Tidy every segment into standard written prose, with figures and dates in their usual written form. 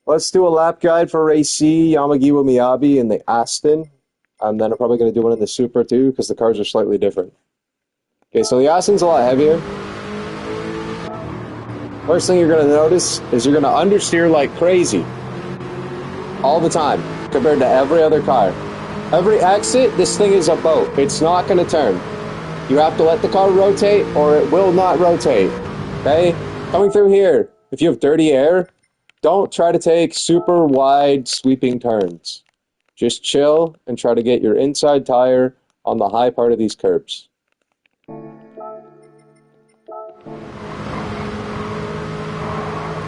Let's do a lap guide for race C, Yamagiwa Miyabi in the Aston. And then I'm probably going to do one in the Super too, because the cars are slightly different. Okay, so the Aston's a lot heavier. First thing you're going to notice is you're going to understeer like crazy. All the time, compared to every other car. Every exit, this thing is a boat. It's not going to turn. You have to let the car rotate, or it will not rotate. Okay? Coming through here, if you have dirty air, don't try to take super wide sweeping turns. Just chill and try to get your inside tire on the high part of these curbs.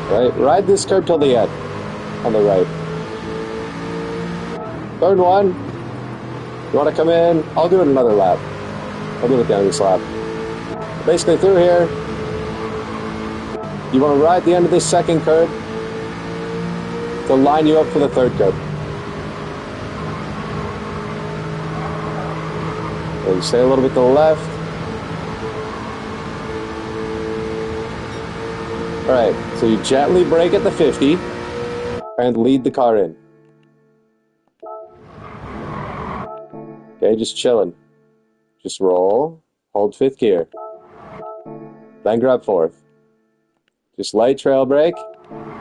Right? Ride this curb till the end. On the right. Third one. You want to come in? I'll do it another lap. I'll do it at the end of this lap. Basically through here, you want to ride the end of this second curb to line you up for the third curb. And stay a little bit to the left. Alright, so you gently brake at the 50 and lead the car in. Okay, just chilling. Just roll, hold fifth gear. Then grab fourth. Just light trail brake.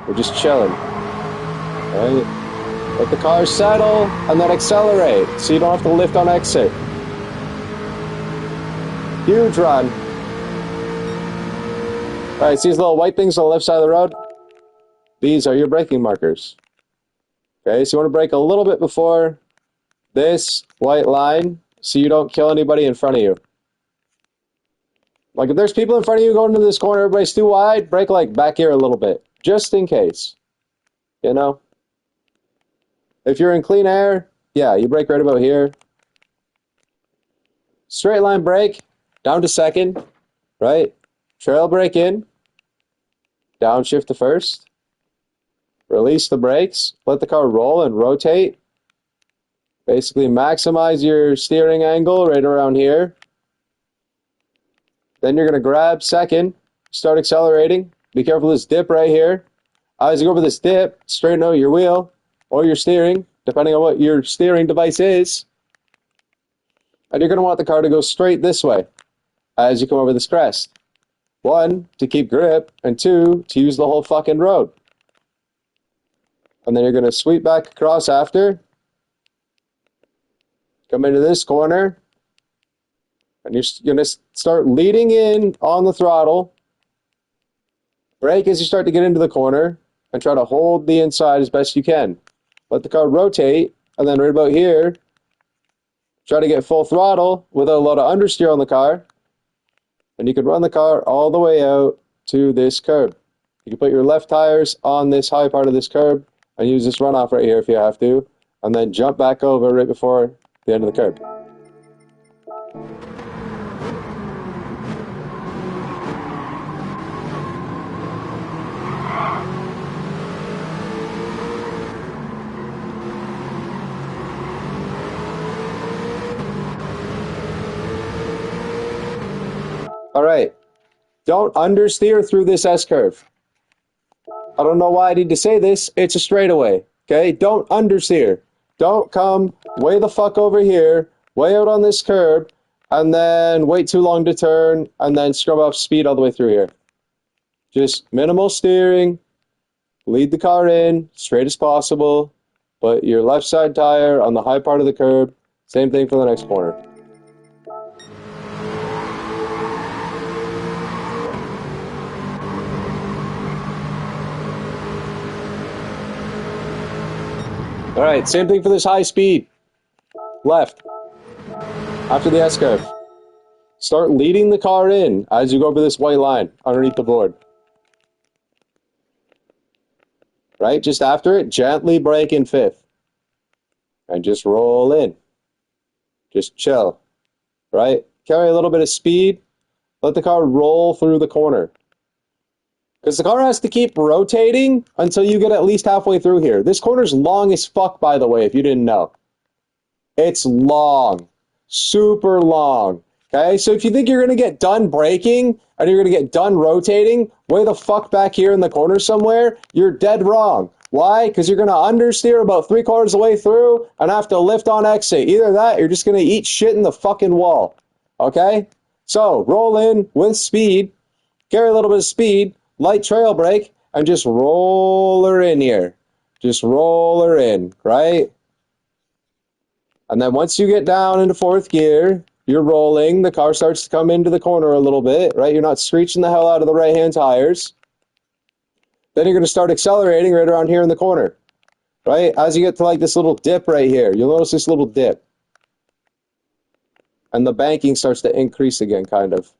We're just chilling. Right? Let the car settle and then accelerate so you don't have to lift on exit. Huge run. Alright, see these little white things on the left side of the road? These are your braking markers. Okay, so you want to brake a little bit before this white line so you don't kill anybody in front of you. Like if there's people in front of you going into this corner, everybody's too wide, brake like back here a little bit, just in case. You know? If you're in clean air, yeah, you brake right about here. Straight line brake, down to second, right? Trail brake in, downshift to first, release the brakes, let the car roll and rotate. Basically maximize your steering angle right around here. Then you're going to grab second, start accelerating. Be careful of this dip right here. As you go over this dip, straighten out your wheel or your steering, depending on what your steering device is. And you're going to want the car to go straight this way as you come over this crest. 1, to keep grip, and 2, to use the whole fucking road. And then you're going to sweep back across after. Come into this corner. And you're going to start leading in on the throttle. Brake as you start to get into the corner. And try to hold the inside as best you can. Let the car rotate. And then right about here, try to get full throttle without a lot of understeer on the car. And you can run the car all the way out to this curb. You can put your left tires on this high part of this curb and use this runoff right here if you have to. And then jump back over right before the end of the curb. Alright, don't understeer through this S-curve. I don't know why I need to say this, it's a straightaway, okay? Don't understeer. Don't come way the fuck over here, way out on this curb, and then wait too long to turn, and then scrub off speed all the way through here. Just minimal steering, lead the car in, straight as possible, put your left side tire on the high part of the curb, same thing for the next corner. Alright, same thing for this high speed. Left. After the S-curve. Start leading the car in as you go over this white line underneath the board. Right, just after it, gently brake in fifth. And just roll in. Just chill. Right? Carry a little bit of speed. Let the car roll through the corner. Because the car has to keep rotating until you get at least halfway through here. This corner's long as fuck, by the way, if you didn't know. It's long. Super long. Okay, so if you think you're going to get done braking and you're going to get done rotating way the fuck back here in the corner somewhere, you're dead wrong. Why? Because you're going to understeer about 3/4 of the way through and have to lift on exit. Either that, or you're just going to eat shit in the fucking wall. Okay? So, roll in with speed, carry a little bit of speed, light trail brake, and just roll her in here. Just roll her in, right? And then once you get down into 4th gear, you're rolling, the car starts to come into the corner a little bit, right? You're not screeching the hell out of the right-hand tires. Then you're going to start accelerating right around here in the corner, right? As you get to like this little dip right here, you'll notice this little dip. And the banking starts to increase again, kind of.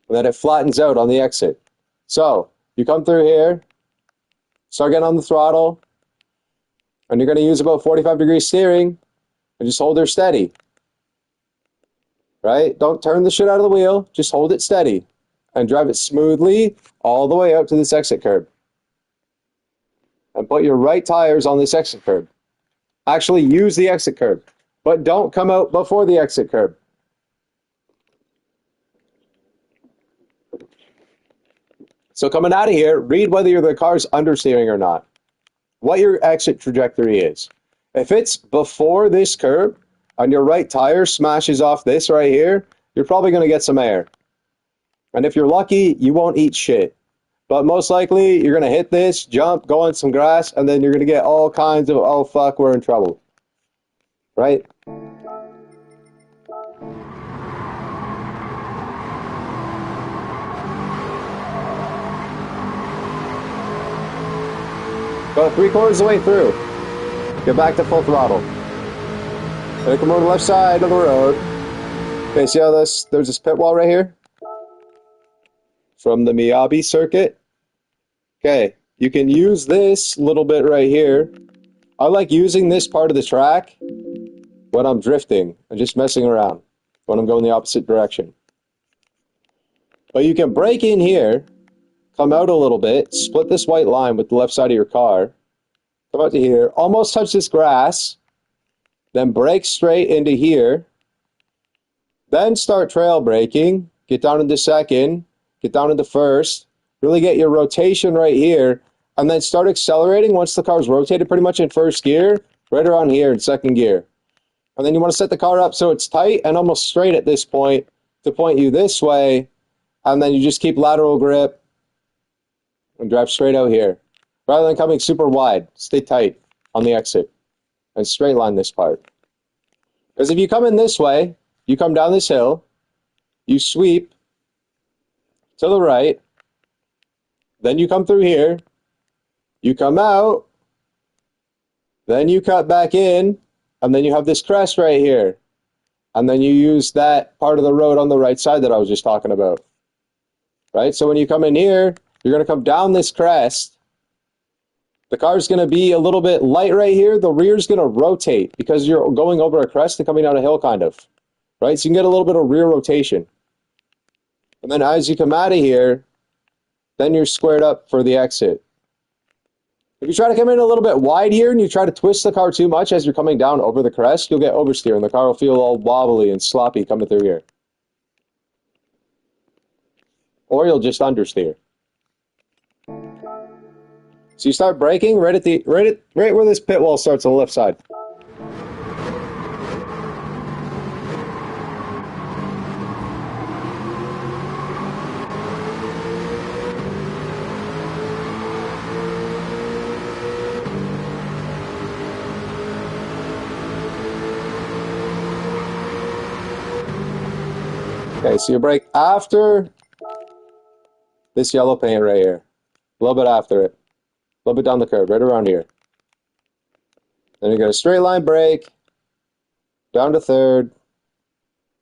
And then it flattens out on the exit. So, you come through here, start getting on the throttle, and you're going to use about 45-degree steering, and just hold her steady. Right? Don't turn the shit out of the wheel, just hold it steady. And drive it smoothly all the way out to this exit curb. And put your right tires on this exit curb. Actually use the exit curb, but don't come out before the exit curb. So coming out of here, read whether the car's understeering or not. What your exit trajectory is. If it's before this curb and your right tire smashes off this right here, you're probably going to get some air. And if you're lucky, you won't eat shit. But most likely, you're going to hit this, jump, go on some grass, and then you're going to get all kinds of, oh fuck, we're in trouble. Right? About 3/4 of the way through. Get back to full throttle. Then come over the left side of the road. Okay, see how there's this pit wall right here? From the Miyabi circuit. Okay, you can use this little bit right here. I like using this part of the track when I'm drifting and just messing around, when I'm going the opposite direction. But you can brake in here, come out a little bit, split this white line with the left side of your car, come out to here, almost touch this grass, then brake straight into here, then start trail braking, get down into 2nd, get down into 1st, really get your rotation right here, and then start accelerating once the car's rotated pretty much in 1st gear, right around here in 2nd gear. And then you want to set the car up so it's tight and almost straight at this point to point you this way, and then you just keep lateral grip and drive straight out here. Rather than coming super wide, stay tight on the exit and straight line this part. Because if you come in this way, you come down this hill, you sweep to the right, then you come through here, you come out, then you cut back in, and then you have this crest right here. And then you use that part of the road on the right side that I was just talking about. Right? So when you come in here, you're going to come down this crest. The car's going to be a little bit light right here. The rear's going to rotate because you're going over a crest and coming down a hill kind of. Right? So you can get a little bit of rear rotation. And then as you come out of here, then you're squared up for the exit. If you try to come in a little bit wide here and you try to twist the car too much as you're coming down over the crest, you'll get oversteer and the car will feel all wobbly and sloppy coming through here. Or you'll just understeer. So you start braking right where this pit wall starts on the left side. Okay, so you brake after this yellow paint right here. A little bit after it. A little bit down the curb, right around here. Then you're going to straight line brake, down to 3rd,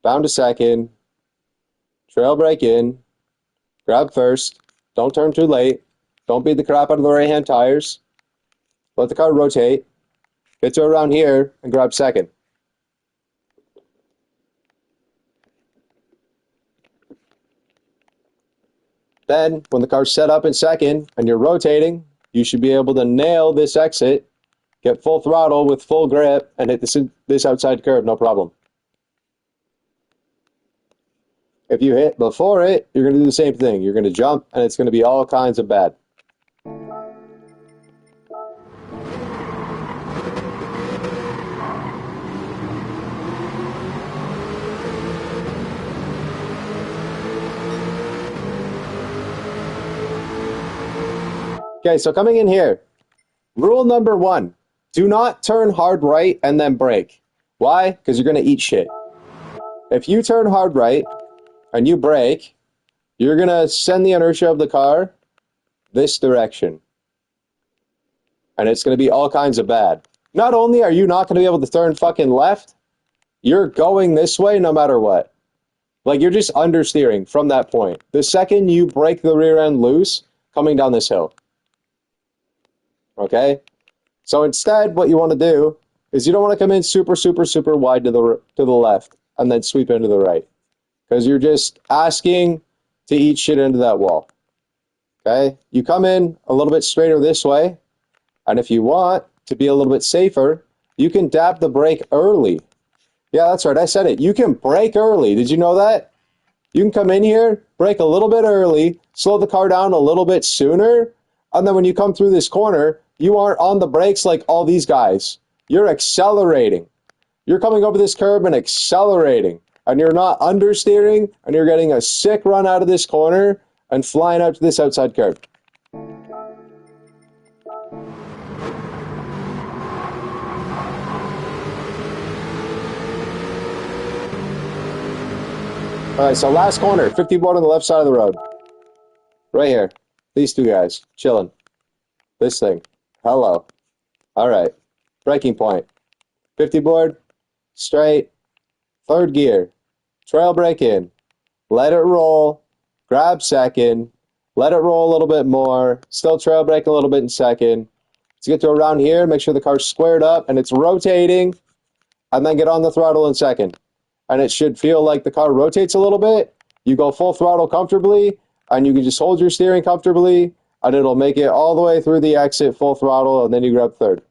down to 2nd, trail brake in, grab 1st, don't turn too late, don't beat the crap out of the right-hand tires, let the car rotate, get to around here, and grab 2nd. Then, when the car's set up in 2nd and you're rotating, you should be able to nail this exit, get full throttle with full grip, and hit this outside curve, no problem. If you hit before it, you're going to do the same thing. You're going to jump, and it's going to be all kinds of bad. Okay, so coming in here, rule number 1, do not turn hard right and then brake. Why? Because you're going to eat shit. If you turn hard right and you brake, you're going to send the inertia of the car this direction. And it's going to be all kinds of bad. Not only are you not going to be able to turn fucking left, you're going this way no matter what. Like, you're just understeering from that point. The second you break the rear end loose, coming down this hill. Okay? So instead, what you want to do is you don't want to come in super, super, super wide to the left and then sweep into the right. Because you're just asking to eat shit into that wall. Okay? You come in a little bit straighter this way, and if you want to be a little bit safer, you can dab the brake early. Yeah, that's right, I said it. You can brake early. Did you know that? You can come in here, brake a little bit early, slow the car down a little bit sooner, and then when you come through this corner, you aren't on the brakes like all these guys. You're accelerating. You're coming over this curb and accelerating, and you're not understeering, and you're getting a sick run out of this corner and flying out to this outside curb. Alright, so last corner, 50 board on the left side of the road. Right here. These two guys, chilling. This thing. Hello. Alright. Braking point. 50 board, straight, third gear. Trail brake in. Let it roll. Grab second. Let it roll a little bit more. Still trail brake a little bit in second. Let's get to around here, make sure the car's squared up and it's rotating. And then get on the throttle in second. And it should feel like the car rotates a little bit. You go full throttle comfortably, and you can just hold your steering comfortably, and it'll make it all the way through the exit full throttle, and then you grab third.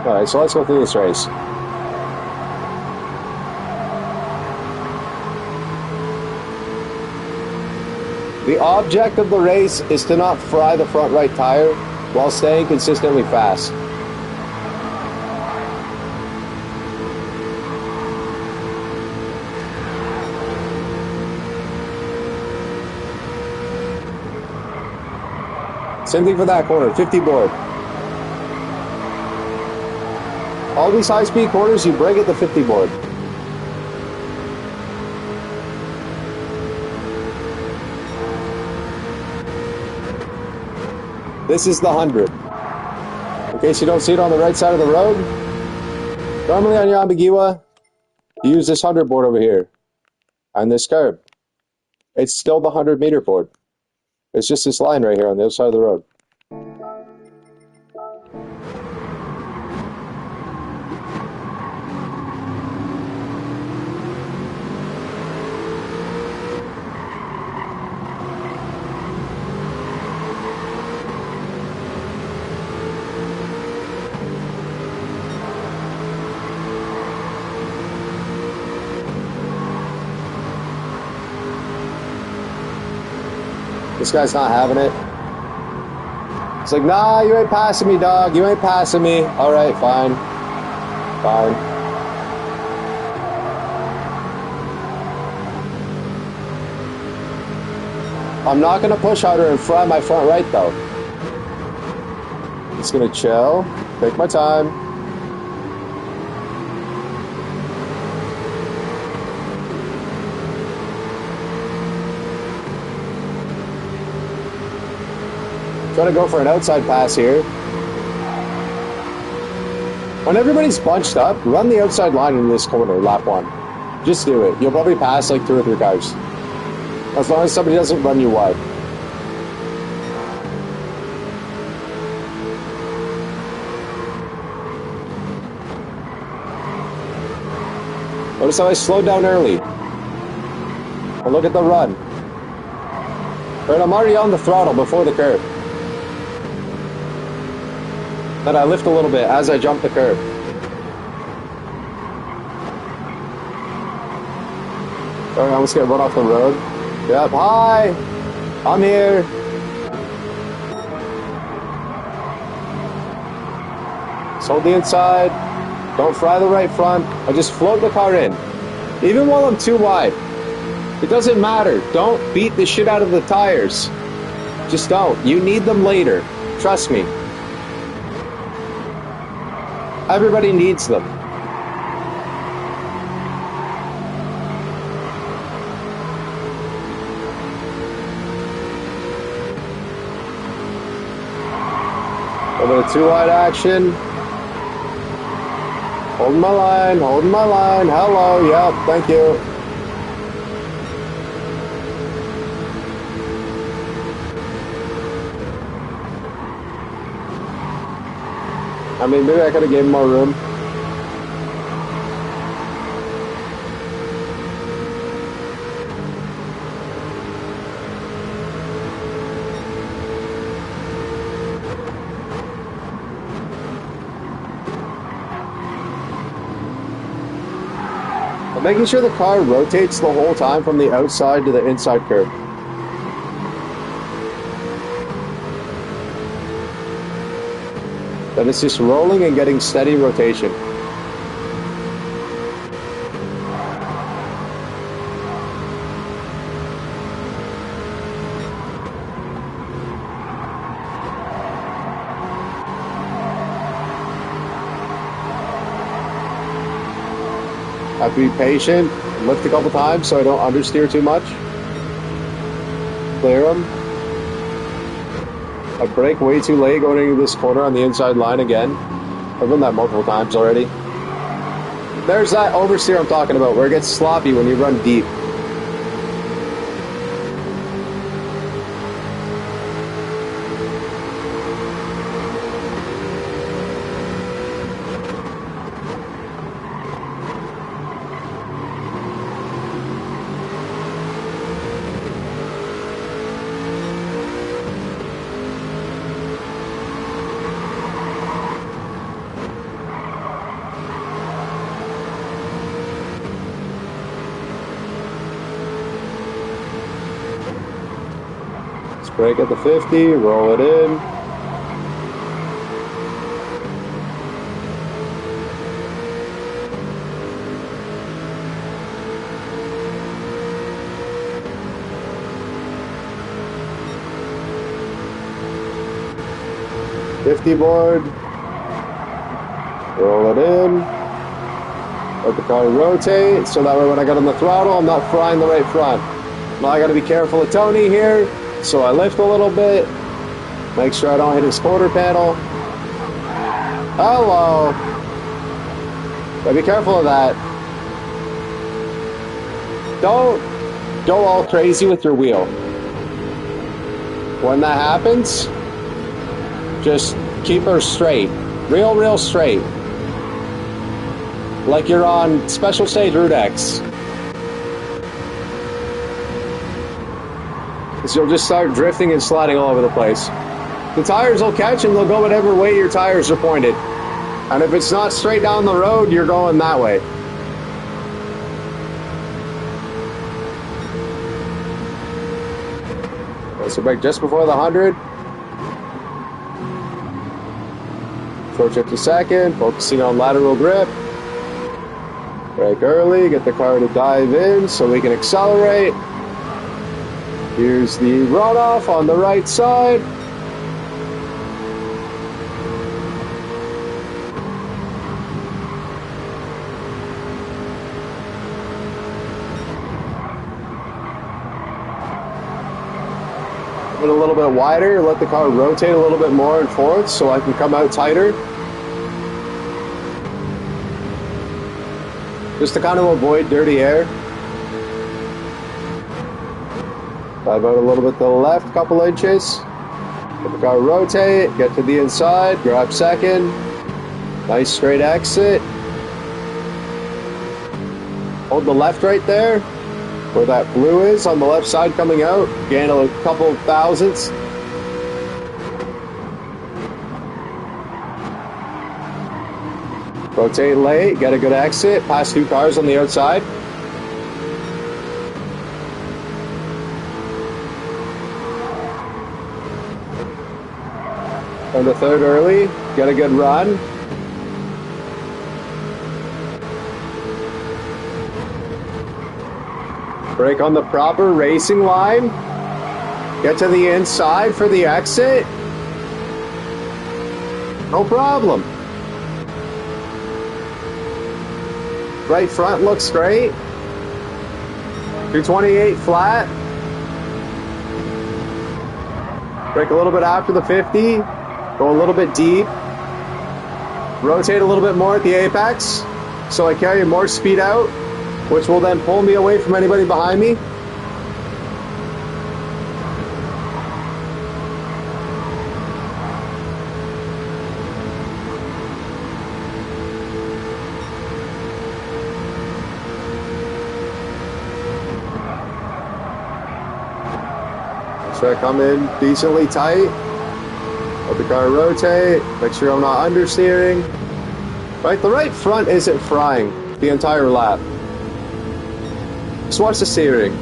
Alright, so let's go through this race. The object of the race is to not fry the front right tire while staying consistently fast. Same thing for that corner, 50 board. All these high-speed corners, you brake at the 50 board. This is the 100. In case you don't see it on the right side of the road, normally on Yamagiwa, you use this 100 board over here on this curb. It's still the 100 meter board. It's just this line right here on the other side of the road. This guy's not having it. It's like, nah, you ain't passing me, dog. You ain't passing me. All right, fine. Fine. I'm not going to push harder and fry my front right, though. Just going to chill. Take my time. Trying to go for an outside pass here. When everybody's bunched up, run the outside line into this corner, lap 1. Just do it. You'll probably pass like 2 or 3 cars. As long as somebody doesn't run you wide. Notice how I slowed down early. And look at the run. Right, I'm already on the throttle before the curb. Then I lift a little bit as I jump the curb. Sorry, I almost get run off the road. Yep, hi! I'm here. Just hold the inside. Don't fry the right front. I just float the car in. Even while I'm too wide. It doesn't matter. Don't beat the shit out of the tires. Just don't. You need them later. Trust me. Everybody needs them. A little bit of too wide action. Holding my line, holding my line. Hello, yep, thank you. I mean, maybe I could have gave him more room. I'm making sure the car rotates the whole time from the outside to the inside curb. Then it's just rolling and getting steady rotation. Have to be patient, lift a couple times so I don't understeer too much. Clear them. I brake way too late going into this corner on the inside line again. I've done that multiple times already. There's that oversteer I'm talking about, where it gets sloppy when you run deep. Brake at the 50, roll it in. .50 board. Roll it in. Let the car rotate, so that way when I get on the throttle, I'm not frying the right front. Now I gotta be careful of Tony here. So I lift a little bit, make sure I don't hit his quarter panel. Hello. But be careful of that. Don't go all crazy with your wheel. When that happens, just keep her straight. Real straight. Like you're on Special Stage Route X. So you'll just start drifting and sliding all over the place. The tires will catch and they'll go whatever way your tires are pointed. And if it's not straight down the road, you're going that way. Okay, so brake just before the 100. Short shift to second, focusing on lateral grip. Brake early, get the car to dive in so we can accelerate. Here's the runoff on the right side. Get a little bit wider, let the car rotate a little bit more and forth so I can come out tighter. Just to kind of avoid dirty air. Dive out a little bit to the left, couple inches. Let the car rotate, get to the inside, grab second. Nice straight exit. Hold the left right there, where that blue is on the left side coming out. Gain a couple of thousandths. Rotate late, get a good exit, pass two cars on the outside. And the third early, get a good run. Brake on the proper racing line. Get to the inside for the exit. No problem. Right front looks great. 228 flat. Brake a little bit after the 50. Go a little bit deep. Rotate a little bit more at the apex so I carry more speed out, which will then pull me away from anybody behind me. So I come in decently tight. Let the car rotate. Make sure I'm not understeering. Right, the right front isn't frying the entire lap. Just watch the steering.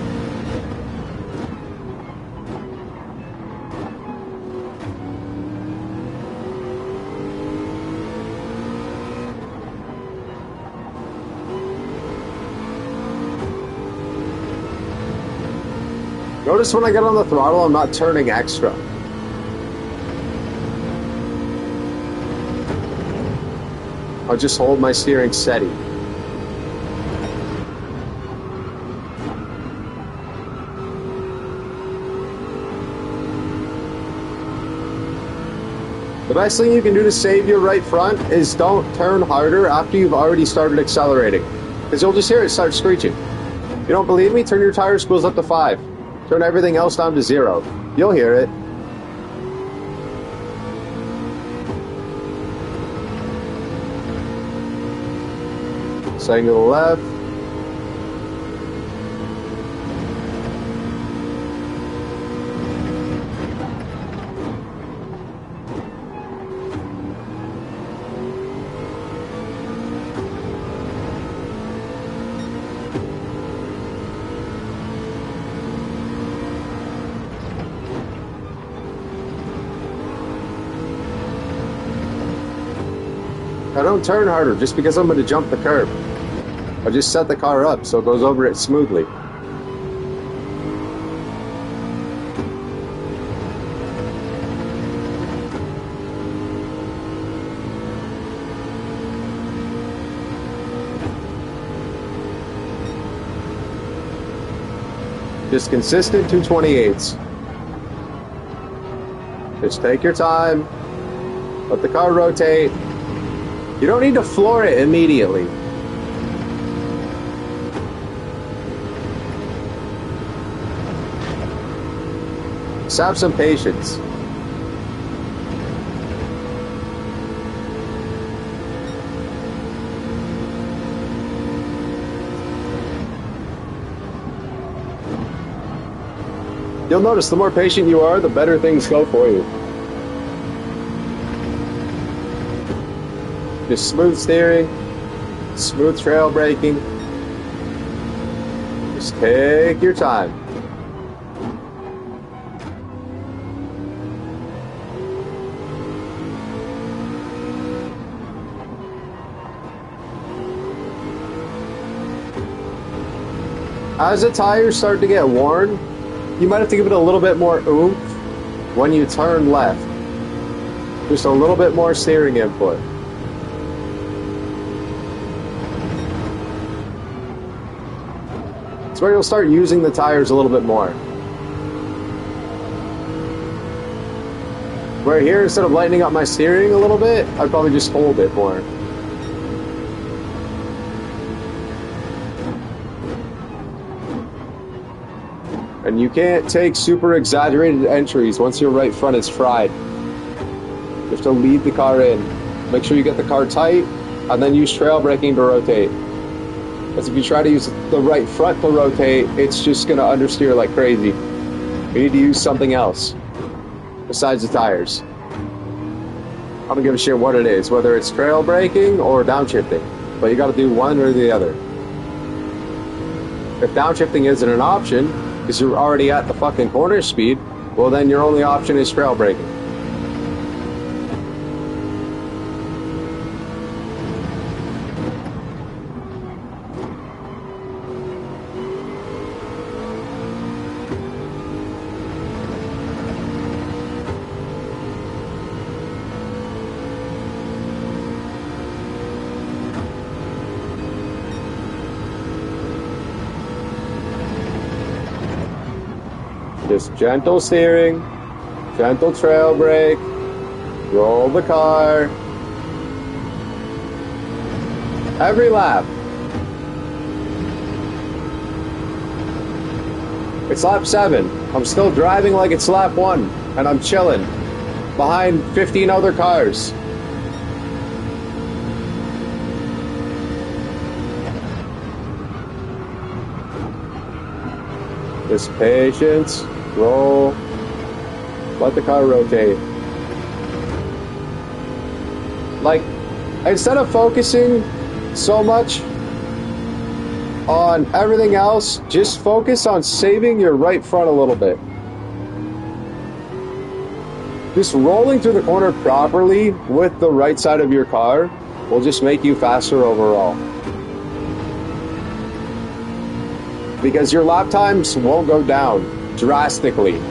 Notice when I get on the throttle, I'm not turning extra. I'll just hold my steering steady. The best thing you can do to save your right front is don't turn harder after you've already started accelerating, because you'll just hear it start screeching. If you don't believe me, turn your tire spools up to 5. Turn everything else down to 0. You'll hear it. Staying to the left. I don't turn harder just because I'm going to jump the curb. I just set the car up so it goes over it smoothly. Just consistent 228s. Just take your time. Let the car rotate. You don't need to floor it immediately. Just have some patience. You'll notice the more patient you are, the better things go for you. Just smooth steering, smooth trail braking. Just take your time. As the tires start to get worn, you might have to give it a little bit more oomph when you turn left. Just a little bit more steering input. It's where you'll start using the tires a little bit more. Where here, instead of lightening up my steering a little bit, I'd probably just hold it more. And you can't take super exaggerated entries once your right front is fried. You have to lead the car in. Make sure you get the car tight, and then use trail braking to rotate. Because if you try to use the right front to rotate, it's just going to understeer like crazy. You need to use something else besides the tires. I don't give a shit what it is, whether it's trail braking or downshifting. But you got to do one or the other. If downshifting isn't an option, because you're already at the fucking corner speed, well then your only option is trail braking. Just gentle steering, gentle trail brake, roll the car. Every lap. It's lap 7. I'm still driving like it's lap 1, and I'm chilling behind 15 other cars. Just patience, roll, let the car rotate. Like, instead of focusing so much on everything else, just focus on saving your right front a little bit. Just rolling through the corner properly with the right side of your car will just make you faster overall. Because your lap times won't go down drastically.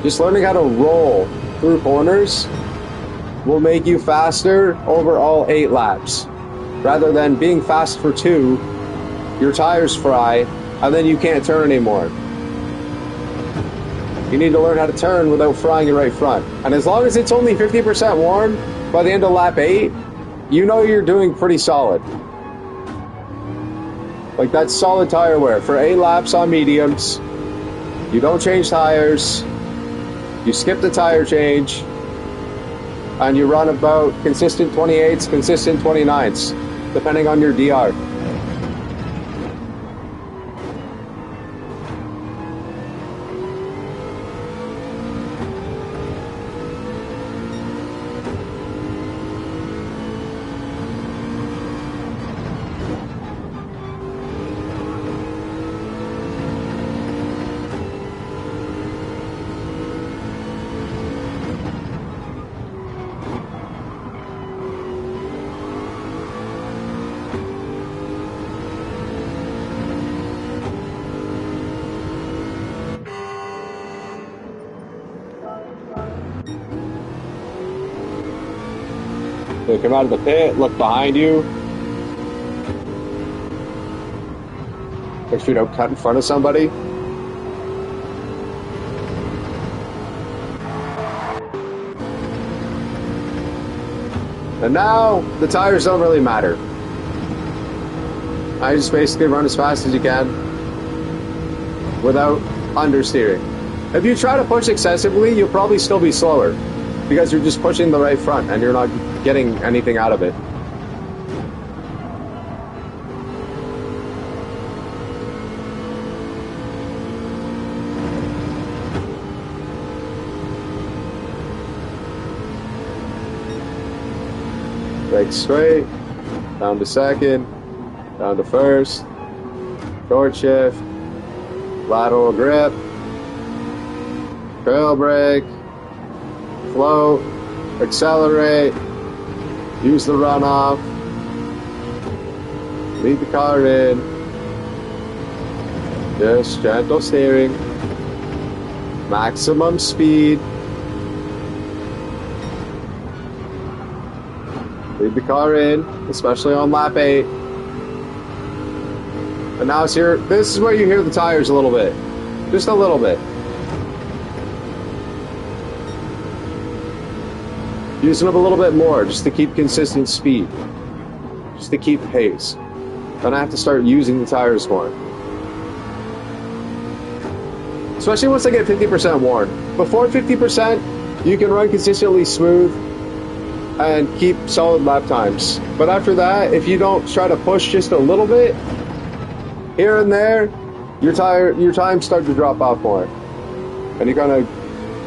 Just learning how to roll through corners will make you faster over all 8 laps. Rather than being fast for 2, your tires fry, and then you can't turn anymore. You need to learn how to turn without frying your right front. And as long as it's only 50% warm by the end of lap 8, you know you're doing pretty solid. Like, that's solid tire wear. For 8 laps on mediums, you don't change tires, you skip the tire change, and you run about consistent 28s, consistent 29s, depending on your DR. So come out of the pit, look behind you. Make sure you don't cut in front of somebody. And now, the tires don't really matter. I just basically run as fast as you can without understeering. If you try to push excessively, you'll probably still be slower because you're just pushing the right front and you're not getting anything out of it. Brake straight, down to second, down to first, short shift, lateral grip, trail brake, float, accelerate, use the runoff, lead the car in, just gentle steering, maximum speed, lead the car in, especially on lap 8. And now it's here, this is where you hear the tires a little bit, just a little bit. Using them a little bit more just to keep consistent speed, just to keep pace. Then I have to start using the tires more. Especially once I get 50% worn. Before 50%, you can run consistently smooth and keep solid lap times. But after that, if you don't try to push just a little bit, here and there, your times start to drop off more. And you gotta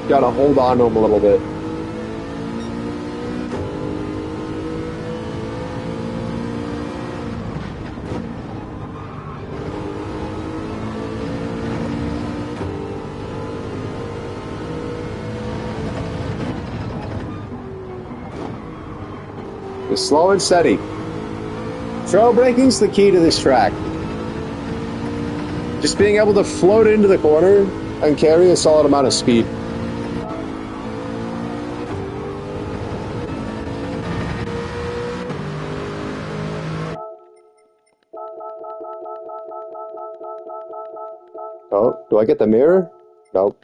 hold on to them a little bit. Just slow and steady. Trail braking's the key to this track. Just being able to float into the corner and carry a solid amount of speed. Oh, do I get the mirror? Nope.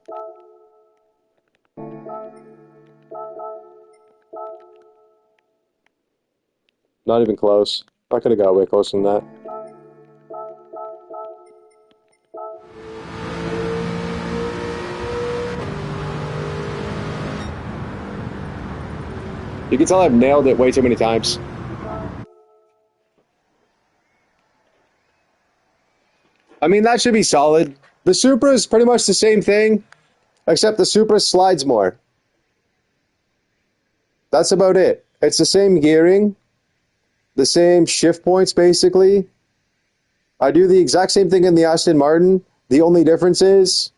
Not even close. I could have got way closer than that. You can tell I've nailed it way too many times. I mean, that should be solid. The Supra is pretty much the same thing, except the Supra slides more. That's about it. It's the same gearing, the same shift points, basically. I do the exact same thing in the Aston Martin. The only difference is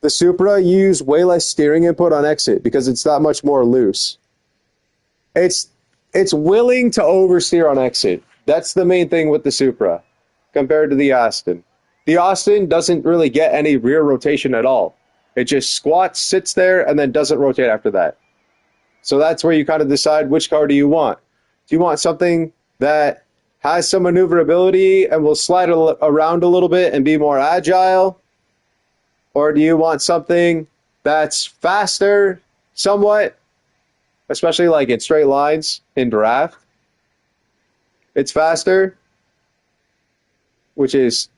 the Supra use way less steering input on exit because it's that much more loose. It's willing to oversteer on exit. That's the main thing with the Supra compared to the Aston. The Aston doesn't really get any rear rotation at all. It just squats, sits there, and then doesn't rotate after that. So that's where you kind of decide which car do you want. Do you want something that has some maneuverability and will slide around a little bit and be more agile? Or do you want something that's faster somewhat, especially like in straight lines in draft? It's faster, which is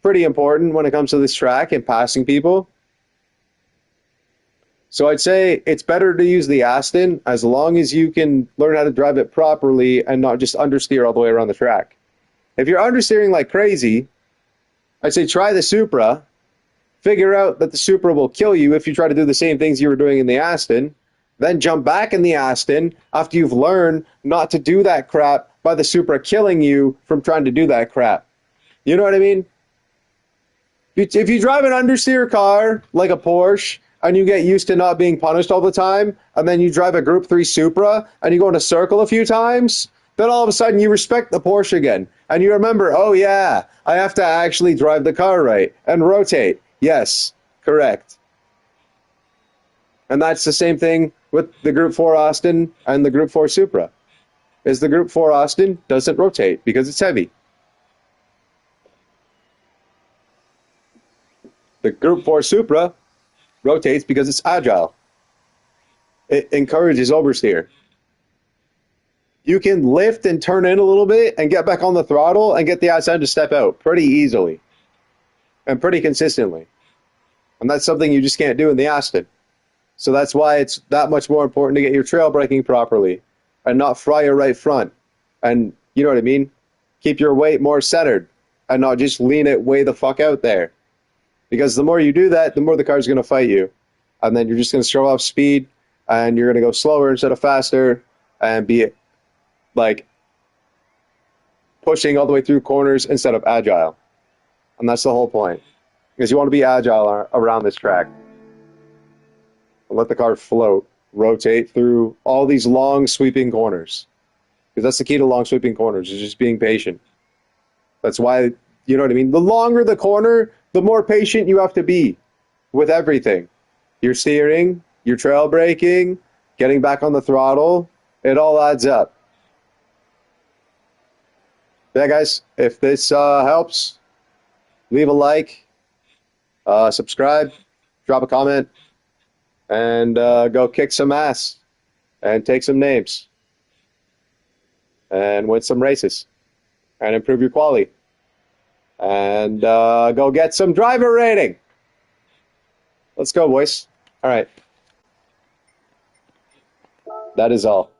pretty important when it comes to this track and passing people. So I'd say it's better to use the Aston as long as you can learn how to drive it properly and not just understeer all the way around the track. If you're understeering like crazy, I'd say try the Supra. Figure out that the Supra will kill you if you try to do the same things you were doing in the Aston. Then jump back in the Aston after you've learned not to do that crap by the Supra killing you from trying to do that crap. You know what I mean? If you drive an understeer car like a Porsche and you get used to not being punished all the time, and then you drive a Group 3 Supra and you go in a circle a few times, then all of a sudden you respect the Porsche again. And you remember, oh yeah, I have to actually drive the car right and rotate. Yes, correct. And that's the same thing with the Group 4 Aston and the Group 4 Supra. Is the Group 4 Aston doesn't rotate because it's heavy. The Group 4 Supra rotates because it's agile. It encourages oversteer. You can lift and turn in a little bit and get back on the throttle and get the outside to step out pretty easily and pretty consistently. And that's something you just can't do in the Aston. So that's why it's that much more important to get your trail braking properly and not fry your right front. And you know what I mean? Keep your weight more centered and not just lean it way the fuck out there. Because the more you do that, the more the car's going to fight you. And then you're just going to show off speed and you're going to go slower instead of faster and be like pushing all the way through corners instead of agile. And that's the whole point. Because you want to be agile around this track. And let the car float, rotate through all these long sweeping corners. Because that's the key to long sweeping corners, is just being patient. That's why, you know what I mean? The longer the corner, the more patient you have to be with everything. Your steering, your trail braking, getting back on the throttle, it all adds up. Yeah, guys, if this helps, leave a like, subscribe, drop a comment, and go kick some ass and take some names and win some races and improve your quality and go get some driver rating. Let's go, boys. All right. That is all.